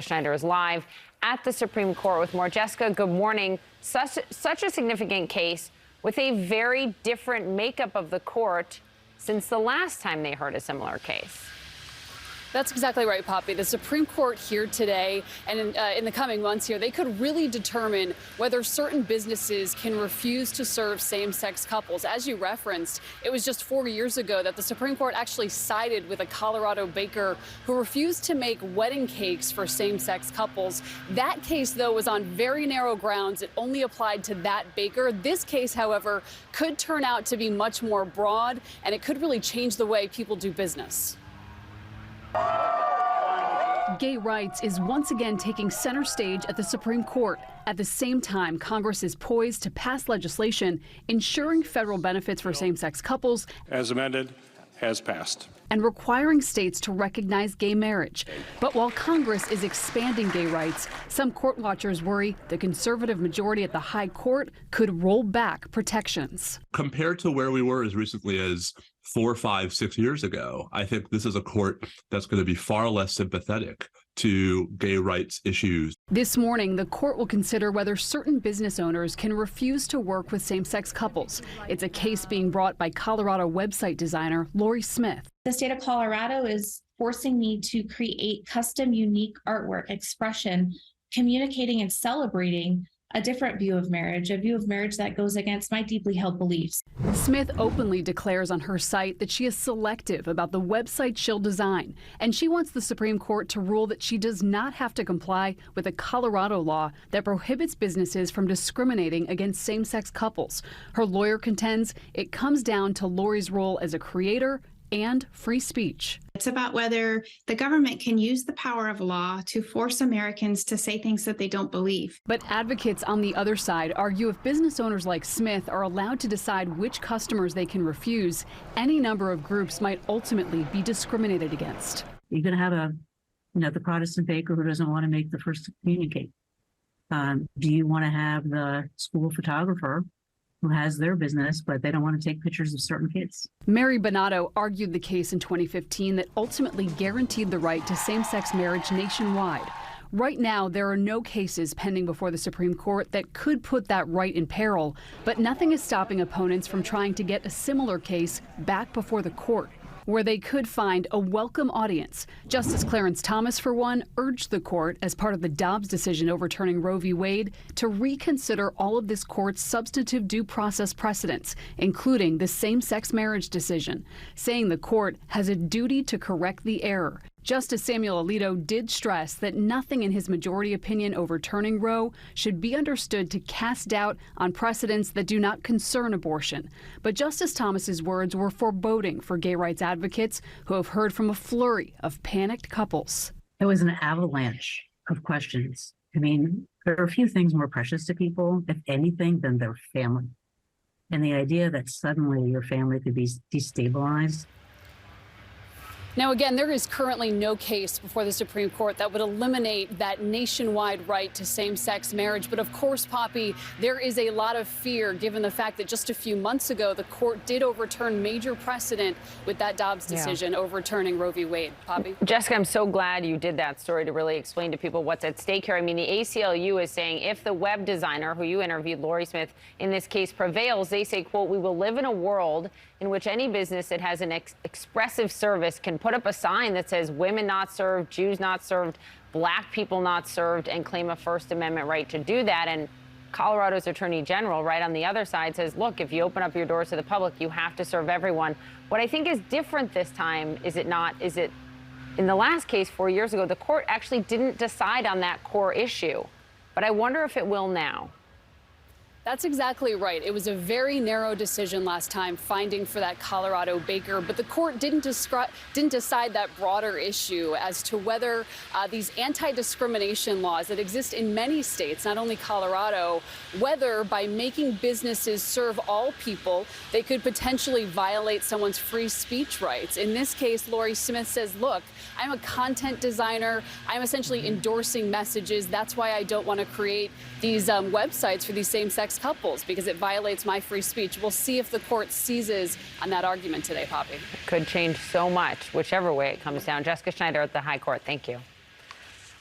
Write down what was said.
Schneider is live at the Supreme Court with more. Jessica, good morning. Such a significant case with a very different makeup of the court since the last time they heard a similar case. That's exactly right, Poppy. The Supreme Court here today and in the coming months here, they could really determine whether certain businesses can refuse to serve same-sex couples. As you referenced, it was just 4 years ago that the Supreme Court actually sided with a Colorado baker who refused to make wedding cakes for same-sex couples. That case, though, was on very narrow grounds. It only applied to that baker. This case, however, could turn out to be much more broad, and it could really change the way people do business. Gay rights is once again taking center stage at the Supreme Court. At the same time, Congress is poised to pass legislation ensuring federal benefits for same-sex couples, as amended, has passed, and requiring states to recognize gay marriage. But while Congress is expanding gay rights, some court watchers worry the conservative majority at the high court could roll back protections. Compared to where we were as recently as 4, 5, 6 years ago, I think this is a court that's going to be far less sympathetic to gay rights issues. This morning, the court will consider whether certain business owners can refuse to work with same-sex couples. It's a case being brought by Colorado website designer Lorie Smith. The state of Colorado is forcing me to create custom, unique artwork, expression, communicating and celebrating a different view of marriage, a view of marriage that goes against my deeply held beliefs. Smith openly declares on her site that she is selective about the website she'll design, and she wants the Supreme Court to rule that she does not have to comply with a Colorado law that prohibits businesses from discriminating against same-sex couples. Her lawyer contends it comes down to Lorie's role as a creator and free speech. It's about whether the government can use the power of law to force Americans to say things that they don't believe. But advocates on the other side argue if business owners like Smith are allowed to decide which customers they can refuse, any number of groups might ultimately be discriminated against. You're going to have the Protestant baker who doesn't want to make the first communion cake. Do you want to have the school photographer who has their business, but they don't want to take pictures of certain kids? Mary Bonato argued the case in 2015 that ultimately guaranteed the right to same-sex marriage nationwide. Right now, there are no cases pending before the Supreme Court that could put that right in peril, but nothing is stopping opponents from trying to get a similar case back before the court, where they could find a welcome audience. Justice Clarence Thomas, for one, urged the court, as part of the Dobbs decision overturning Roe v. Wade, to reconsider all of this court's substantive due process precedents, including the same-sex marriage decision, saying the court has a duty to correct the error. Justice Samuel Alito did stress that nothing in his majority opinion overturning Roe should be understood to cast doubt on precedents that do not concern abortion. But Justice Thomas's words were foreboding for gay rights advocates who have heard from a flurry of panicked couples. It was an avalanche of questions. I mean, there are a few things more precious to people, if anything, than their family. And the idea that suddenly your family could be destabilized. Now, again, there is currently no case before the Supreme Court that would eliminate that nationwide right to same-sex marriage. But of course, Poppy, there is a lot of fear given the fact that just a few months ago, the court did overturn major precedent with that Dobbs decision overturning Roe v. Wade. Poppy? Jessica, I'm so glad you did that story to really explain to people what's at stake here. I mean, the ACLU is saying if the web designer who you interviewed, Lorie Smith, in this case prevails, they say, quote, "We will live in a world in which any business that has an expressive service can put up a sign that says women not served, Jews not served, black people not served, and claim a First Amendment right to do that." And Colorado's Attorney General, right on the other side, says, look, if you open up your doors to the public, you have to serve everyone. What I think is different this time, is it in the last case 4 years ago, the court actually didn't decide on that core issue. But I wonder if it will now. That's exactly right. It was a very narrow decision last time, finding for that Colorado baker, but the court didn't decide that broader issue as to whether these anti-discrimination laws that exist in many states, not only Colorado, whether by making businesses serve all people, they could potentially violate someone's free speech rights. In this case, Lorie Smith says, look, I'm a content designer. I'm essentially endorsing messages. That's why I don't want to create these websites for these same-sex couples, because it violates my free speech. We'll see if the court seizes on that argument today, Poppy. It could change so much, whichever way it comes down. Jessica Schneider at the High Court. Thank you.